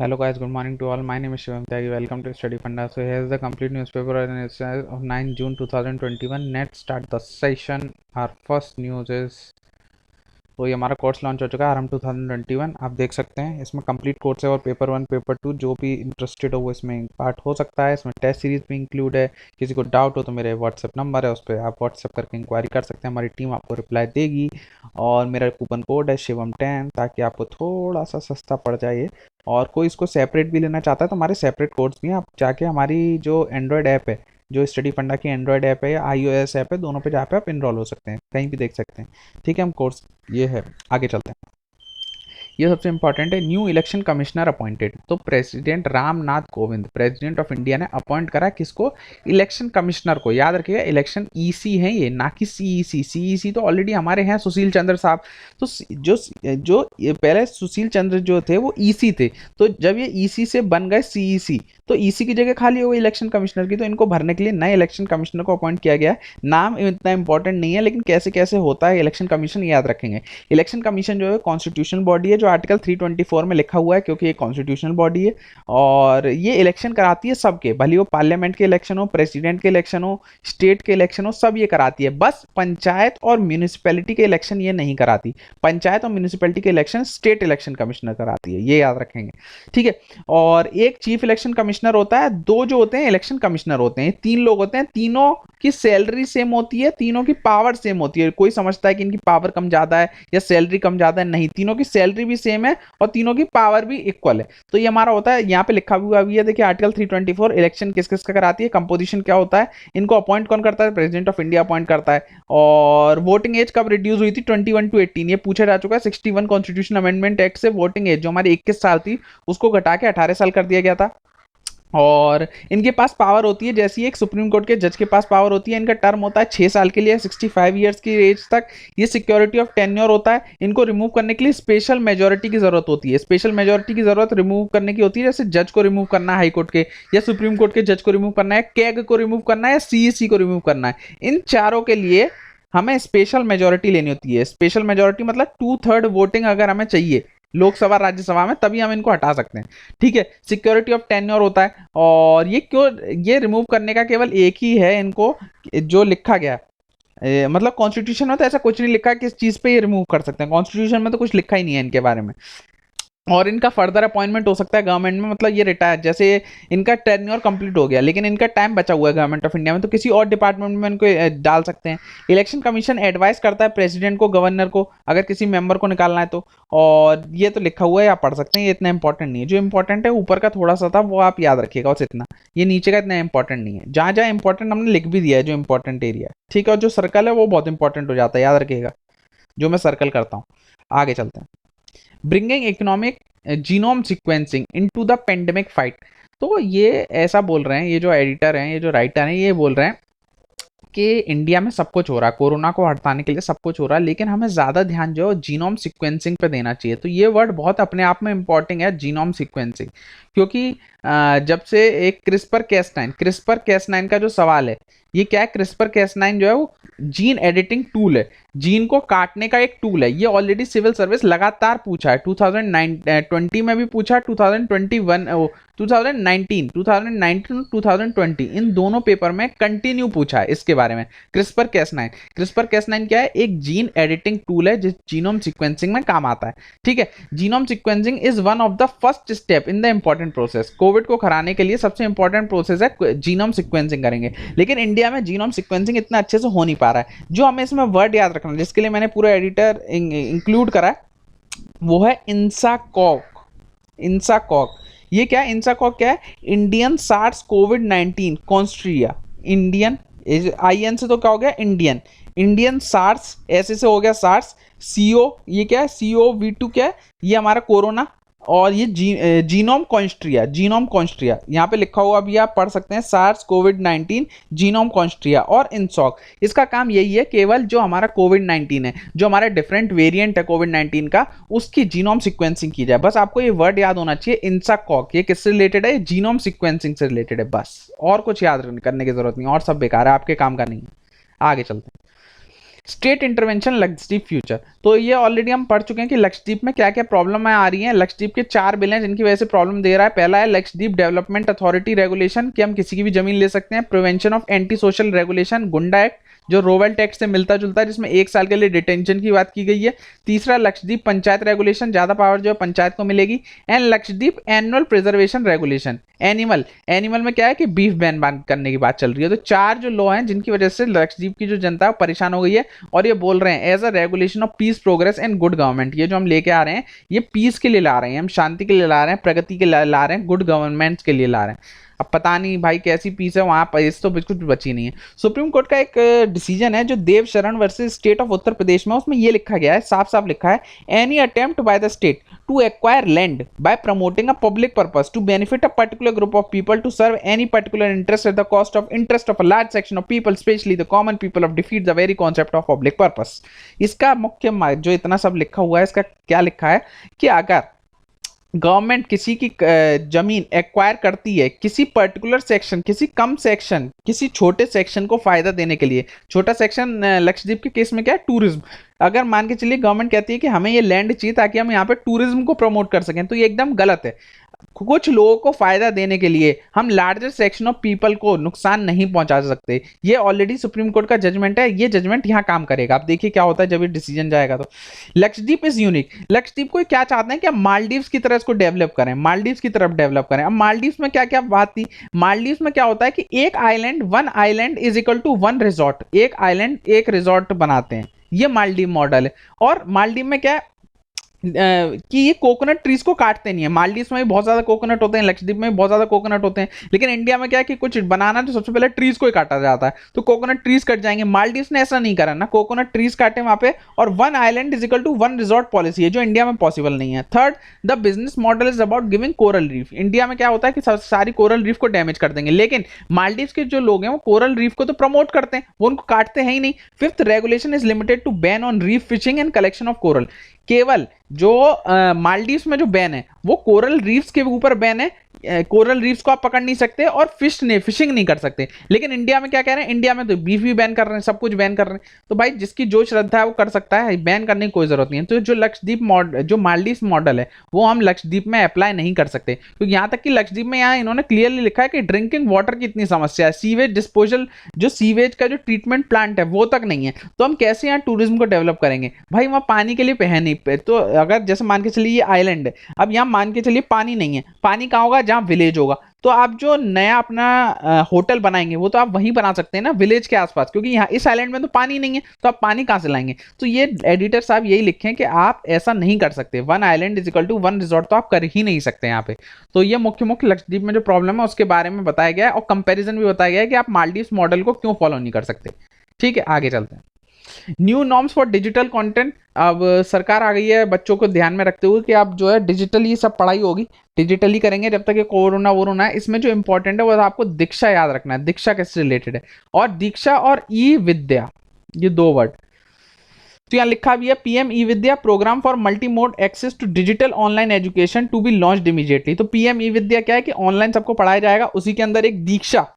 Hello guys, good morning to all. My name is Shivam Tyagi. Welcome to Study Funda. So here's the complete newspaper of 9 June 2021. Let's start the session. Our first news is तो ये हमारा course launch हो चुका है RM 2021। आप देख सकते हैं इसमें कंप्लीट कोर्स है और पेपर 1 पेपर 2 जो भी इंटरेस्टेड हो वो इसमें पार्ट हो सकता है। इसमें टेस्ट सीरीज भी इंक्लूड है। किसी को डाउट हो तो मेरे व्हाट्सएप नंबर है, उस पर आप व्हाट्सएप करके इंक्वायरी कर सकते हैं। हमारी टीम आपको रिप्लाई देगी और मेरा कूपन कोड है शिवम10 ताकि आपको थोड़ा सा सस्ता पड़ जाए। और कोई इसको सेपरेट भी लेना चाहता है तो हमारे सेपरेट कोड्स भी हैं। आप जाके हमारी जो एंड्रॉयड ऐप है, जो स्टडी फंडा की एंड्रॉयड ऐप है या iOS ऐप है, दोनों पे जहाँ पे आप इनरोल हो सकते हैं, कहीं भी देख सकते हैं। ठीक है, हम कोर्स ये है, आगे चलते हैं। ये सबसे इंपॉर्टेंट है। New election commissioner appointed. तो president Ramnath Kovind, president of India ने अपॉइंट करा किसको? इलेक्शन कमिश्नर को। याद रखिएगा, इलेक्शन ईसी है ये, ना कि सीईसी। सीईसी तो ऑलरेडी हमारे हैं सुशील चंद्र साहब। तो जो जो ये पहले सुशील चंद्र जो थे वो ईसी थे, तो जब ये ईसी से बन गए सीईसी तो ईसी की जगह खाली हो गई इलेक्शन कमिश्नर की, तो इनको भरने के लिए नए इलेक्शन कमिश्नर को अपॉइंट किया गया है। नाम इतना इंपॉर्टेंट नहीं है, लेकिन कैसे कैसे होता है इलेक्शन कमीशन याद रखेंगे। इलेक्शन कमीशन जो है कॉन्स्टिट्यूशनल बॉडी है, जो आर्टिकल 324 में लिखा हुआ है, क्योंकि ये कॉन्स्टिट्यूशनल बॉडी है और ये इलेक्शन कराती है सबके, भले वो पार्लियामेंट के इलेक्शन हो, प्रेसिडेंट के इलेक्शन हो, स्टेट के इलेक्शन हो, सब ये कराती है। बस पंचायत और म्यूनिसिपैलिटी के इलेक्शन ये नहीं कराती। पंचायत और म्यूनिसिपैलिटी के इलेक्शन स्टेट इलेक्शन कमिश्नर कराती है, ये याद रखेंगे। ठीक है, और एक चीफ इलेक्शन कमिश्नर होता है, दो जो होते हैं इलेक्शन कमिश्नर होते हैं, तीन लोग होते हैं, तीनों की सैलरी सेम होती है, तीनों की पावर सेम होती है। कोई समझता है कि इनकी पावर कम ज्यादा है या सैलरी कम ज्यादा है, नहीं, तीनों की सैलरी भी सेम है और तीनों की पावर भी इक्वल है। तो ये हमारा होता है, यहाँ पे लिखा हुआ भी है, देखिए आर्टिकल 324, इलेक्शन किस किस का कराती है, कंपोजिशन क्या होता है, इनको अपॉइंट कौन करता है, प्रेसिडेंट ऑफ इंडिया अपॉइंट करता है। और वोटिंग एज कब रिड्यूस हुई थी? 21 to 18, ये पूछा जा चुका है। 61 कॉन्स्टिट्यूशन अमेंडमेंट एक्ट से वोटिंग एज जो हमारी 21 साल थी उसको घटा के 18 साल कर दिया गया था। और इनके पास पावर होती है जैसी एक सुप्रीम कोर्ट के जज के पास पावर होती है। इनका टर्म होता है 6 साल के लिए, 65 ईयर्स की एज तक। ये सिक्योरिटी ऑफ टेन्योर होता है। इनको रिमूव करने के लिए स्पेशल मेजोरिटी की जरूरत होती है। स्पेशल मेजोरिटी की जरूरत रिमूव करने की होती है, जैसे जज को रिमूव करना है हाई कोर्ट के, या सुप्रीम कोर्ट के जज को रिमूव करना है, कैग को रिमूव करना है, या सीईसी को रिमूव करना है। इन चारों के लिए हमें स्पेशल मेजोरिटी लेनी होती है। स्पेशल मेजोरिटी मतलब 2/3 वोटिंग अगर हमें चाहिए लोकसभा राज्यसभा में, तभी हम इनको हटा सकते हैं। ठीक है, सिक्योरिटी ऑफ टेन्योर होता है। और ये क्यों, ये रिमूव करने का केवल एक ही है इनको, जो लिखा गया मतलब कॉन्स्टिट्यूशन में तो ऐसा कुछ नहीं लिखा है किस चीज पे ये रिमूव कर सकते हैं। कॉन्स्टिट्यूशन में तो कुछ लिखा ही नहीं है इनके बारे में। और इनका फर्दर अपॉइंटमेंट हो सकता है गवर्नमेंट में, मतलब ये रिटायर, जैसे इनका टेन्योर कंप्लीट हो गया लेकिन इनका टाइम बचा हुआ है गवर्नमेंट ऑफ इंडिया में, तो किसी और डिपार्टमेंट में इनको डाल सकते हैं। इलेक्शन कमीशन एडवाइस करता है प्रेसिडेंट को, गवर्नर को, अगर किसी मेंबर को निकालना है तो। और ये तो लिखा हुआ है, आप पढ़ सकते हैं, ये इतना इंपॉर्टेंट नहीं है। जो इंपॉर्टेंट है ऊपर का थोड़ा सा था वो आप याद रखिएगा, बस इतना। ये नीचे का इतना इंपॉर्टेंट नहीं है। जहाँ जहाँ इंपॉर्टेंट हमने लिख भी दिया है, जो इंपॉर्टेंट एरिया। ठीक है, और जो सर्कल है वो बहुत इंपॉर्टेंट हो जाता है, याद रखिएगा, जो मैं सर्कल करता हूँ। आगे चलते हैं। Bringing economic genome sequencing into the pandemic fight. तो ये ऐसा बोल रहे हैं, ये जो एडिटर हैं, ये जो राइटर हैं, ये बोल रहे हैं कि इंडिया में सब कुछ हो रहा है, कोरोना को हटाने के लिए सब कुछ हो रहा है, लेकिन हमें ज़्यादा ध्यान जो जीनोम सीक्वेंसिंग पे देना चाहिए। तो ये वर्ड बहुत अपने आप में इंपॉर्टेंट है, जीनोम सीक्वेंसिंग, क्योंकि जब से एक क्रिस्पर कैस9 का जो सवाल है, ये क्या है, क्रिस्पर कैस9 जो है वो जीन एडिटिंग टूल है, जीन को काटने का एक टूल है। ये ऑलरेडी सिविल सर्विस लगातार पूछा है, 2020 में भी पूछा, 2021 2019 2020 इन दोनों पेपर में कंटिन्यू पूछा है इसके बारे में। क्रिस्पर कैस9 क्या है? एक जीन एडिटिंग टूल है जो जीनोम सीक्वेंसिंग में काम आता है। ठीक है, genome sequencing is one of the first step in the important process. Covid को हराने के लिए सबसे इंपॉर्टेंट प्रोसेस है जीनोम सीक्वेंसिंग करेंगे, लेकिन इंडिया में जीनोम सीक्वेंसिंग इतना अच्छे से हो नहीं पा रहा है। जो हमें इसमें वर्ड याद रखना, जिसके लिए मैंने पूरा एडिटर इंक्लूड करा है, वो है इंसाकॉक। इंसाकॉक ये क्या है? इंसाकॉक क्या है? इंडियन सार्स कोविड-19 कॉन्स्ट्रिया। इंडियन IN से तो क्या हो गया? इंडियन। इंडियन सार्स, ऐसे से हो गया सार्स। CO ये क्या है? COV2 क्या है? ये हमारा कोरोना। और ये जीनोम कॉन्स्ट्रिया यहाँ पे लिखा हुआ भी आप पढ़ सकते हैं, सार्स कोविड-19 जीनोम कॉन्स्ट्रिया और इंसॉक। इसका काम यही है, केवल जो हमारा कोविड-19 है, जो हमारा डिफरेंट वेरिएंट है कोविड-19 का, उसकी जीनोम सीक्वेंसिंग की जाए। बस आपको ये वर्ड याद होना चाहिए, इंसाकॉक। ये किससे रिलेटेड है? जीनोम सीक्वेंसिंग से रिलेटेड है, बस। और कुछ याद करने की जरूरत नहीं, और सब बेकार है, आपके काम का नहीं है। आगे चलते हैं। स्टेट इंटरवेंशन लक्षद्वीप फ्यूचर, तो ये ऑलरेडी हम पढ़ चुके हैं कि लक्षद्वीप में क्या क्या प्रॉब्लम आ रही है। लक्षद्वीप के 4 बिल हैं जिनकी वजह से प्रॉब्लम दे रहा है। पहला है लक्षद्वीप डेवलपमेंट अथॉरिटी रेगुलेशन, कि हम किसी की भी जमीन ले सकते हैं। Prevention of anti social regulation, गुंडा एक्ट जो रोवेल्ट एक्ट से मिलता जुलता है, जिसमें 1 साल के लिए डिटेंशन की बात की गई है। तीसरा लक्षद्वीप पंचायत रेगुलेशन, ज्यादा पावर जो है पंचायत को मिलेगी। And Lakshadweep annual preservation regulation, animal में क्या है कि बीफ बैन करने की बात चल रही है। तो 4 जो लॉ हैं जिनकी वजह से लक्षद्वीप की जो जनता है परेशान हो गई है, और ये बोल रहे हैं as a regulation of peace progress and good government, ये जो हम लेके आ रहे हैं ये पीस के लिए ला रहे हैं, हम शांति के लिए ला रहे हैं, प्रगति के लिए ला रहे हैं, गुड गवर्नमेंट के लिए ला रहे हैं। अब पता नहीं भाई कैसी पीस है वहां पर, इस तो बिल्कुल बची नहीं है। सुप्रीम कोर्ट का एक डिसीजन है जो देव शरण versus state of Uttar Pradesh में, उसमें ये लिखा गया है, साफ साफ लिखा है, any attempt by the state to acquire land by promoting a public purpose to benefit a particular group of people to serve any particular interest at the cost of interest of a large section of people specially the common people of defeat the very concept of public purpose. इसका मुख्य जो इतना सब लिखा हुआ है, इसका क्या लिखा है कि अगर गवर्नमेंट किसी की जमीन एक्वायर करती है किसी पर्टिकुलर सेक्शन, किसी कम सेक्शन, किसी छोटे सेक्शन को फायदा देने के लिए, छोटा सेक्शन लक्षद्वीप के केस में क्या है टूरिज्म, अगर मान के चलिए गवर्नमेंट कहती है कि हमें ये लैंड चाहिए ताकि हम यहाँ पे टूरिज्म को प्रमोट कर सकें, तो ये एकदम गलत है। कुछ लोगों को फायदा देने के लिए हम लार्जर सेक्शन ऑफ पीपल को नुकसान नहीं पहुंचा सकते। ये ऑलरेडी सुप्रीम कोर्ट का जजमेंट है, ये जजमेंट यहां काम करेगा। आप देखिए क्या होता है जब ये डिसीजन जाएगा। तो लक्षद्वीप इज यूनिक, लक्षद्वीप को क्या चाहते हैं कि हम मालदीव्स की तरह इसको डेवलप करें, मालदीव्स की तरफ डेवलप करें। अब मालदीव्स में क्या क्या बात थी, मालदीव्स में क्या होता है कि एक island, one island is equal to one resort, एक आइलैंड एक रिजॉर्ट बनाते हैं, ये मालदीव मॉडल है। और मालदीव में क्या है कि ये कोकोनट ट्रीज को काटते नहीं है। मालदीव्स में भी बहुत ज्यादा कोकोनट होते हैं, लक्षद्वीप में भी बहुत ज्यादा कोकोनट होते हैं, लेकिन इंडिया में क्या है कि कुछ बनाना तो सबसे पहले ट्रीज को ही काटा जाता है, तो कोकोनट ट्रीज कट जाएंगे। मालदीव्स ने ऐसा नहीं करा ना, कोकोनट ट्रीज काटे वहां पे, और one island is equal to one resort policy है, जो इंडिया में पॉसिबल नहीं है। Third, the business model is about giving coral reef. India में क्या होता है कि सारी कोरल रीफ को डैमेज कर देंगे, लेकिन मालदीव्स के जो लोग हैं वो कोरल रीफ को तो प्रमोट करते हैं, वो उनको काटते हैं ही नहीं। Fifth, regulation is limited to ban on reef fishing and collection of coral. केवल जो मालदीव्स में जो बैन है वो कोरल रीफ्स के ऊपर बैन है, कोरल रीफ्स को आप पकड़ नहीं सकते और फिशिंग नहीं कर सकते। लेकिन इंडिया में क्या कह रहे हैं, इंडिया में तो बीफ भी बैन कर रहे हैं, सब कुछ बैन कर रहे हैं। तो भाई जिसकी जो श्रद्धा है वो कर सकता है, बैन करने की कोई जरूरत नहीं है। तो जो लक्षद्वीप मॉडल, जो मालदीव्स मॉडल है वो हम लक्षद्वीप में अप्लाई नहीं कर सकते, क्योंकि यहाँ तक कि लक्षद्वीप में यहाँ इन्होंने क्लियरली लिखा है कि ड्रिंकिंग वाटर की इतनी समस्या है, सीवेज डिस्पोजल, जो सीवेज का जो ट्रीटमेंट प्लांट है वो तक नहीं है, तो हम कैसे यहाँ टूरिज्म को डेवलप करेंगे। भाई वहाँ पानी के लिए है नहीं, तो अगर जैसे मान के चलिए ये आइलैंड है, अब यहाँ मान के चलिए पानी नहीं है, पानी कहाँ होगा, जहाँ विलेज होगा, तो आप जो नया अपना होटल बनाएंगे वो तो आप वहीं बना सकते हैं ना, विलेज के आसपास, क्योंकि यहाँ इस आइलैंड में तो पानी नहीं है, तो आप पानी कहाँ से लाएंगे। तो ये एडिटर साहब यही लिखें कि आप ऐसा नहीं कर सकते, one island is equal to one resort तो आप कर ही नहीं सकते यहाँ पे। तो ये मुख्य मुख्य लक्षद्वीप में जो प्रॉब्लम है उसके बारे में बताया गया है, और कंपेरिजन भी बताया गया है कि आप मालदीव्स मॉडल को क्यों फॉलो नहीं कर सकते। ठीक है, आगे चलते हैं। New norms for digital content. अब सरकार आ गई है बच्चों को ध्यान में रखते हुए कि आप जो है डिजिटली सब पढ़ाई होगी, डिजिटली करेंगे जब तक ये कोरोना वोरोना है। इसमें जो इंपॉर्टेंट है वो आपको दीक्षा याद रखना है, दीक्षा किससे रिलेटेड है, और दीक्षा और ई विद्या, ये 2 वर्ड। तो यहाँ लिखा भी है PM e Vidya program for multi mode access to digital online education to be launched immediately. तो पीएम ई विद्या क्या है कि ऑनलाइन सबको पढ़ाया जाएगा, उसी के अंदर एक दीक्षा,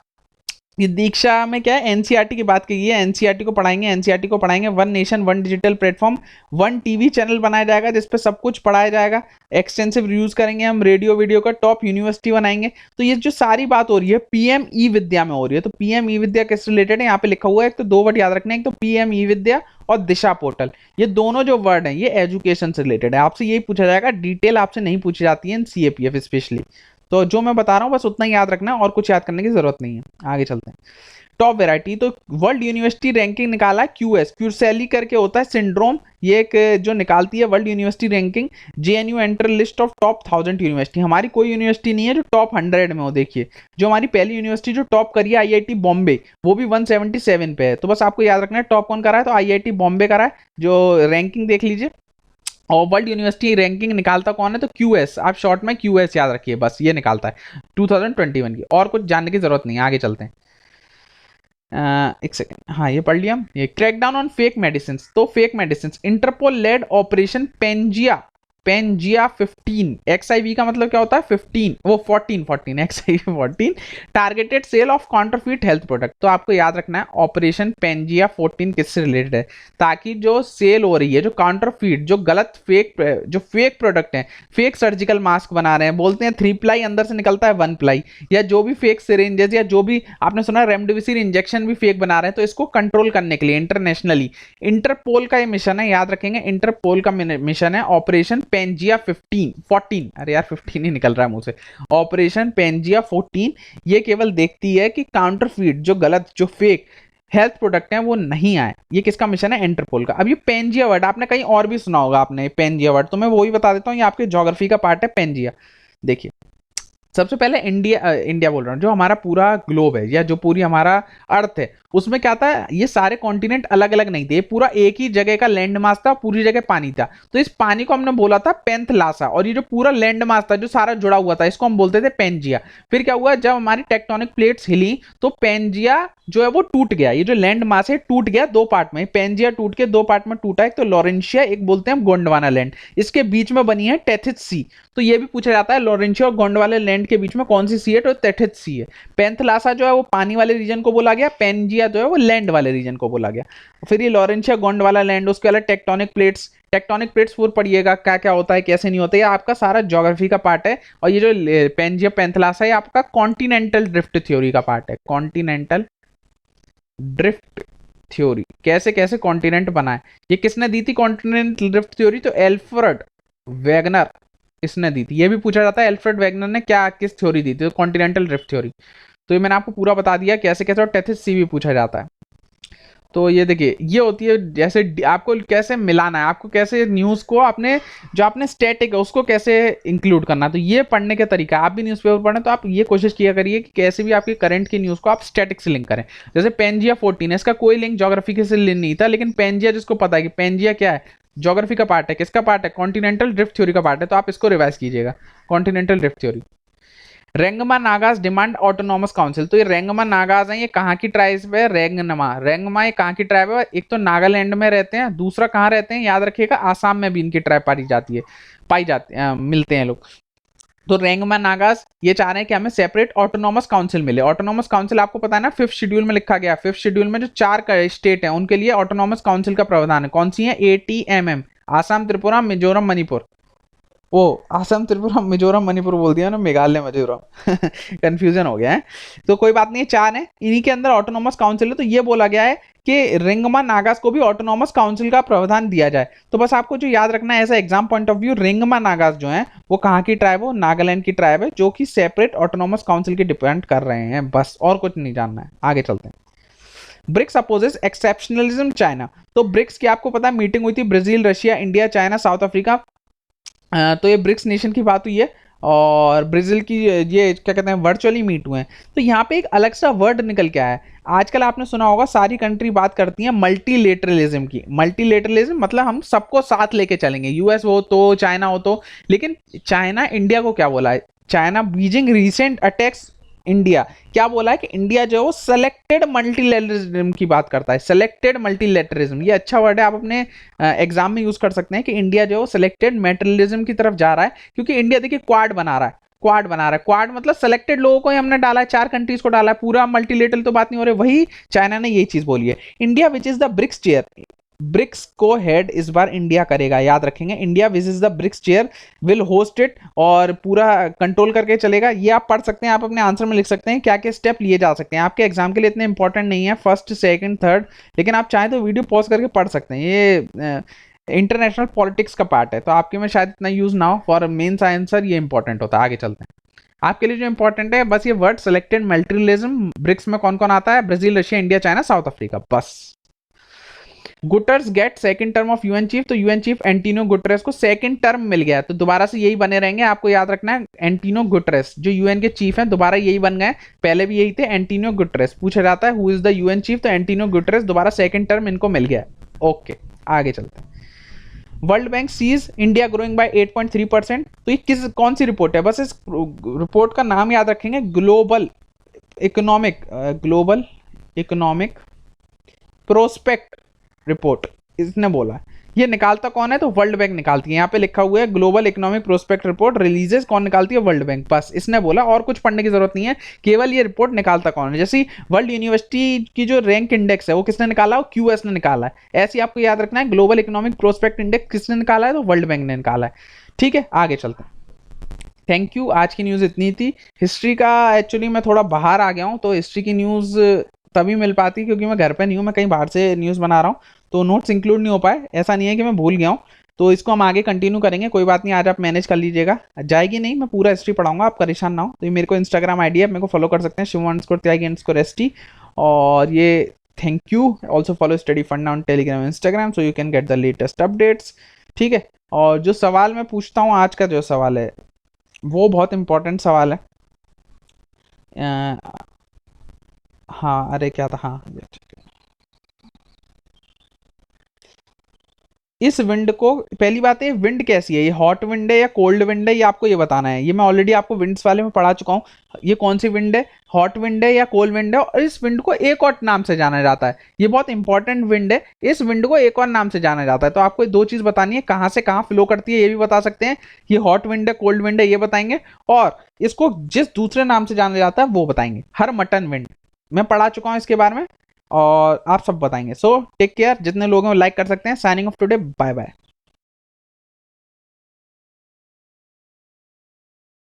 ये दीक्षा में क्या है एनसीईआरटी की बात की है, एनसीईआरटी को पढ़ाएंगे, एनसीईआरटी को पढ़ाएंगे। One nation one digital platform, one TV channel बनाया जाएगा जिसपे सब कुछ पढ़ाया जाएगा, एक्सटेंसिव यूज करेंगे हम रेडियो वीडियो का, टॉप यूनिवर्सिटी बनाएंगे। तो ये जो सारी बात हो रही है पीएम ई विद्या में हो रही है। तो पीएम ई विद्या किस रिलेटेड है, यहाँ पे लिखा हुआ है, एक तो 2 वर्ड याद रखने, एक तो पीएम ई विद्या और दिशा पोर्टल, ये दोनों जो वर्ड हैं ये एजुकेशन से रिलेटेड है। आपसे यही पूछा जाएगा, डिटेल आपसे नहीं पूछी जाती है सीएपीएफ स्पेशली। तो जो मैं बता रहा हूँ बस उतना ही याद रखना, और कुछ याद करने की जरूरत नहीं है। आगे चलते हैं। टॉप वैरायटी, तो वर्ल्ड यूनिवर्सिटी रैंकिंग निकाला क्यूएस, क्यूरसेली करके होता है सिंड्रोम, ये एक जो निकालती है world university ranking. JNU enter list of top 1000 university, हमारी कोई यूनिवर्सिटी नहीं है जो टॉप 100 में हो। देखिए जो हमारी पहली यूनिवर्सिटी जो टॉप करी है आईआईटी बॉम्बे, वो भी 177 पे है। तो बस आपको याद रखना है टॉप कौन करा है, तो आईआईटी बॉम्बे करा है। जो रैंकिंग देख लीजिए, और वर्ल्ड यूनिवर्सिटी रैंकिंग निकालता कौन है, तो क्यूएस, आप शॉर्ट में क्यूएस याद रखिए, बस ये निकालता है 2021 की, और कुछ जानने की जरूरत नहीं है। आगे चलते हैं। एक सेकेंड, हाँ ये पढ़ लिया हम। ये क्रैकडाउन ऑन फेक मेडिसिन, तो fake medicine, Interpol led operation Pangea Pangea 15, XIV का मतलब क्या होता है 15, वो 14 XIV 14 targeted sale of counterfeit health product. तो आपको याद रखना है ऑपरेशन पेंजिया 14 किससे रिलेटेड है, ताकि जो सेल हो रही है, जो काउंटरफीट, जो गलत जो फेक प्रोडक्ट है, फेक सर्जिकल मास्क बना रहे हैं, बोलते हैं 3 प्लाई अंदर से निकलता है 1 प्लाई, या जो भी फेक सिरिंजेस, या जो भी आपने सुना रेमडेसिविर इंजेक्शन भी फेक बना रहे हैं, तो इसको कंट्रोल करने के लिए इंटरनेशनली इंटरपोल का ये मिशन है, याद रखेंगे इंटरपोल का मिशन है ऑपरेशन पेंजिया 14, अरे यार 15 ही निकल रहा है मुंह से, ऑपरेशन पेंजिया 14। ये केवल देखती है कि काउंटरफीट, जो गलत, जो फेक हेल्थ प्रोडक्ट हैं वो नहीं आए। ये किसका मिशन है, इंटरपोल का। अब ये पेंजिया वर्ड आपने कहीं और भी सुना होगा, आपने पेंजिया वर्ड, तो मैं वही बता देता हूँ, ये आपके ज्योग्राफी का पार्ट है पेंजिया। देखिए सबसे पहले इंडिया बोल रहा हूँ, जो हमारा पूरा ग्लोब है या जो पूरी हमारा अर्थ है, उसमें क्या था, ये सारे कॉन्टिनेंट अलग अलग नहीं थे, पूरा एक ही जगह का लैंड मास था, पूरी जगह पानी था। तो इस पानी को हमने बोला था पेंथलासा, और ये जो पूरा लैंड मास था जो सारा जुड़ा हुआ था, इसको हम बोलते थे पेंजिया। फिर क्या हुआ, जब हमारी टेक्टोनिक प्लेट्स हिली तो पेंजिया जो है वो टूट गया, ये जो लैंड मास है टूट गया 2 पार्ट में, पेंजिया टूट के 2 पार्ट में टूटा, एक तो लॉरेंशिया, एक बोलते हैं हम गोंडवाना लैंड, इसके बीच में बनी है टेथिस सी। तो ये भी पूछा जाता है लॉरेंशिया और गोंडवाना लैंड के बीच में कौन सी सी है, तो टेथिस सी है। पेंथलासा जो है वो पानी वाले रीजन को बोला गया, पेंजिया जो है वो लैंड वाले रीजन को बोला गया। फिर ये लॉरेंशिया गोंडवाना लैंड, उसके अलावा टेक्टोनिक प्लेट्स पूर पढ़िएगा क्या क्या होता है कैसे नहीं होता है, आपका सारा ज्योग्राफी का पार्ट है। और ये जो पेंजिया पेंथलासा है आपका कॉन्टिनेंटल ड्रिफ्ट थ्योरी का पार्ट है, कॉन्टिनेंटल ड्रिफ्ट थ्योरी, कैसे कैसे कॉन्टिनेंट बना है। ये किसने दी थी कॉन्टिनेंटल ड्रिफ्ट थ्योरी, तो एल्फ्रेड वैगनर इसने दी थी। ये भी पूछा जाता है एल्फ्रेड वैगनर ने क्या किस थ्योरी दी थी, कॉन्टिनेंटल ड्रिफ्ट थ्योरी। तो ये मैंने आपको पूरा बता दिया कैसे कैसे, और टेथिस सी भी पूछा जाता है। तो ये देखिए ये होती है, जैसे आपको कैसे मिलाना है, आपको कैसे न्यूज़ को अपने जो आपने स्टैटिक है उसको कैसे इंक्लूड करना है। तो ये पढ़ने का तरीका, आप भी न्यूज़पेपर पढ़ें तो आप ये कोशिश किया करिए कि कैसे भी आपकी करंट की न्यूज़ को आप स्टैटिक से लिंक करें। जैसे पेंजिया 14 है, इसका कोई लिंक ज्योग्राफी से नहीं था, लेकिन पेंजिया जिसको पता है कि पेंजिया क्या है, ज्योग्राफी का पार्ट है, किसका पार्ट है, कॉन्टिनेंटल ड्रिफ्ट थ्योरी का पार्ट है, तो आप इसको रिवाइज कीजिएगा, continental drift theory. Rengma Nagas demand autonomous council, तो ये रेंगमा नागाज हैं, ये कहाँ की ट्राइब है, रेंगमा ये कहाँ की ट्राइब है, एक तो नागालैंड में रहते हैं, दूसरा कहाँ रहते हैं याद रखिएगा, आसाम में भी इनकी ट्राइब पाई जाती है मिलते हैं लोग। तो रेंगमा नागाज ये चाह रहे हैं कि हमें सेपरेट ऑटोनॉमस काउंसिल मिले। ऑटोनॉमस काउंसिल आपको पता है ना 5th शेड्यूल में लिखा गया, 5th शेड्यूल में जो 4 स्टेट हैं उनके लिए ऑटोनॉमस काउंसिल का प्रावधान है। कौन सी है, ATMM, आसाम, त्रिपुरा, मिजोरम, मणिपुर। ओ असम, त्रिपुरा, मिजोरम, मणिपुर बोल दिया ना, मेघालय, मिजोरम कंफ्यूजन हो गया है। तो कोई बात नहीं, 4 है, इन्हीं के अंदर ऑटोनॉमस काउंसिल है। तो ये बोला गया है कि रेंगमा नागास को भी ऑटोनॉमस काउंसिल का प्रावधान दिया जाए। तो बस आपको जो याद रखना है ऐसा exam point of view, Rengma Nagas जो है वो कहाँ की ट्राइब है, नागालैंड की ट्राइब है, जो कि सेपरेट ऑटोनॉमस काउंसिल की डिपेंड कर रहे हैं, बस और कुछ नहीं जानना है। आगे चलते हैं। ब्रिक्स अपोजेस एक्सेप्शनलिज्म चाइना, तो ब्रिक्स की आपको पता है मीटिंग हुई थी, Brazil, Russia, India, China, South Africa. तो ये ब्रिक्स नेशन की बात हुई है, और ब्राजील की ये क्या कहते हैं वर्चुअली मीट हुए हैं। तो यहाँ पे एक अलग सा वर्ड निकल के आया है, आजकल आपने सुना होगा सारी कंट्री बात करती हैं मल्टीलेटरलिज्म की। मल्टीलेटरलिज्म मतलब हम सबको साथ लेके चलेंगे, यूएस हो तो, चाइना हो तो, लेकिन चाइना इंडिया को क्या बोला है, China Beijing recent attacks India, क्या बोला है कि इंडिया जो है वो सेलेक्टेड मल्टीलेटरिज्म की बात करता है, सेलेक्टेड मल्टीलेटरिज्म, ये अच्छा वर्ड है, आप अपने एग्जाम में यूज कर सकते हैं कि इंडिया जो है सेलेक्टेड मल्टीलेटरिज्म की तरफ जा रहा है। क्योंकि इंडिया देखिए क्वाड बना रहा है, क्वाड मतलब सेलेक्टेड लोगों को ही हमने डाला है, 4 कंट्रीज को डाला है, पूरा मल्टीलेटरल तो बात नहीं हो रही। वही चाइना ने यही चीज बोली है। India which is the BRICS chair, BRICS को हेड इस बार इंडिया करेगा, याद रखेंगे, India which is the BRICS chair will host it, और पूरा कंट्रोल करके चलेगा। ये आप पढ़ सकते हैं, आप अपने आंसर में लिख सकते हैं क्या क्या स्टेप लिए जा सकते हैं। आपके एग्जाम के लिए इतने इंपॉर्टेंट नहीं है फर्स्ट, सेकंड, थर्ड, लेकिन आप चाहें तो वीडियो पॉज करके पढ़ सकते हैं। ये इंटरनेशनल पॉलिटिक्स का पार्ट है, तो आपके में शायद इतना यूज ना हो, फॉर मेंस आंसर ये इंपॉर्टेंट होता है। आगे चलते हैं, आपके लिए जो इंपॉर्टेंट है बस ये वर्ड सेलेक्टेड मल्टीलेटरलिज्म, ब्रिक्स में कौन कौन आता है, Brazil, Russia, India, China, South Africa, बस। Guterres gets second term of UN chief, तो यूएन चीफ एंटीनियो गुटरेस को सेकंड टर्म मिल गया, तो दोबारा से यही बने रहेंगे। आपको याद रखना है एंटीनियो गुटरेस जो यूएन के चीफ हैं दोबारा यही बन गए, पहले भी यही थे, एंटीनियो गुटरेस। पूछा जाता है who is the UN chief, तो एंटीनियो गुटरेस दोबारा सेकंड टर्म इनको मिल गया। ओके आगे चलते हैं। World Bank sees India growing by 8.3%, तो ये कौन सी रिपोर्ट है, बस इस रिपोर्ट का नाम याद रखेंगे, ग्लोबल इकोनॉमिक प्रोस्पेक्ट रिपोर्ट, इसने बोला ये निकालता कौन है? तो वर्ल्ड बैंक निकालती है। यहाँ पे लिखा हुआ है global economic prospect report releases, कौन निकालती है? World bank. बस इसने बोला, और कुछ पढ़ने की जरूरत नहीं है, केवल ये रिपोर्ट निकालता कौन है। जैसे वर्ल्ड यूनिवर्सिटी की जो रैंक इंडेक्स है वो किसने निकाला? वो क्यूएस ने निकाला है। ऐसे आपको याद रखना है, ग्लोबल इकोनॉमिक प्रोस्पेक्ट इंडेक्स किसने निकाला है? तो वर्ल्ड बैंक ने निकाला है। ठीक है, आगे चलते हैं। थैंक यू, आज की न्यूज़ इतनी थी। हिस्ट्री का एक्चुअली मैं थोड़ा बाहर आ गया हूँ, तो हिस्ट्री की न्यूज़ तभी मिल पाती क्योंकि मैं घर पे नहीं हूँ, मैं कहीं बाहर से न्यूज़ बना रहा हूँ, तो नोट्स इंक्लूड नहीं हो पाए। ऐसा नहीं है कि मैं भूल गया हूँ, तो इसको हम आगे कंटिन्यू करेंगे, कोई बात नहीं, आज आप मैनेज कर लीजिएगा। जाएगी नहीं, मैं पूरा हिस्ट्री पढ़ाऊंगा, आप परेशान ना हो। तो ये मेरे को इंस्टाग्राम आईडी है, मेरे को फॉलो कर सकते हैं, शिव_त्यागी_ST। और ये thank you, also follow study funda on Telegram Instagram so you can get the latest updates. ठीक है, और जो सवाल मैं पूछता हूँ, आज का जो सवाल है वो बहुत इंपॉर्टेंट सवाल है। हाँ, अरे क्या था, हाँ ये ठीक है। इस विंड को, पहली बात है विंड कैसी है, ये हॉट विंड है या कोल्ड विंड है, ये आपको ये बताना है। ये मैं ऑलरेडी आपको विंड्स वाले में पढ़ा चुका हूँ। ये कौन सी विंड है, हॉट विंड है या कोल्ड विंड है, और इस विंड को एक और नाम से जाना जाता है। ये बहुत इंपॉर्टेंट विंड है, इस विंड को एक और नाम से जाना जाता है। तो आपको दो चीज बतानी है, कहाँ से कहाँ फ्लो करती है ये भी बता सकते हैं, ये हॉट विंड है कोल्ड विंड है ये बताएंगे, और इसको जिस दूसरे नाम से जाना जाता है वो बताएंगे। हर मटन विंड मैं पढ़ा चुका हूँ इसके बारे में, और आप सब बताएंगे। सो टेक केयर, जितने लोगों को लाइक कर सकते हैं। Signing off today, bye bye.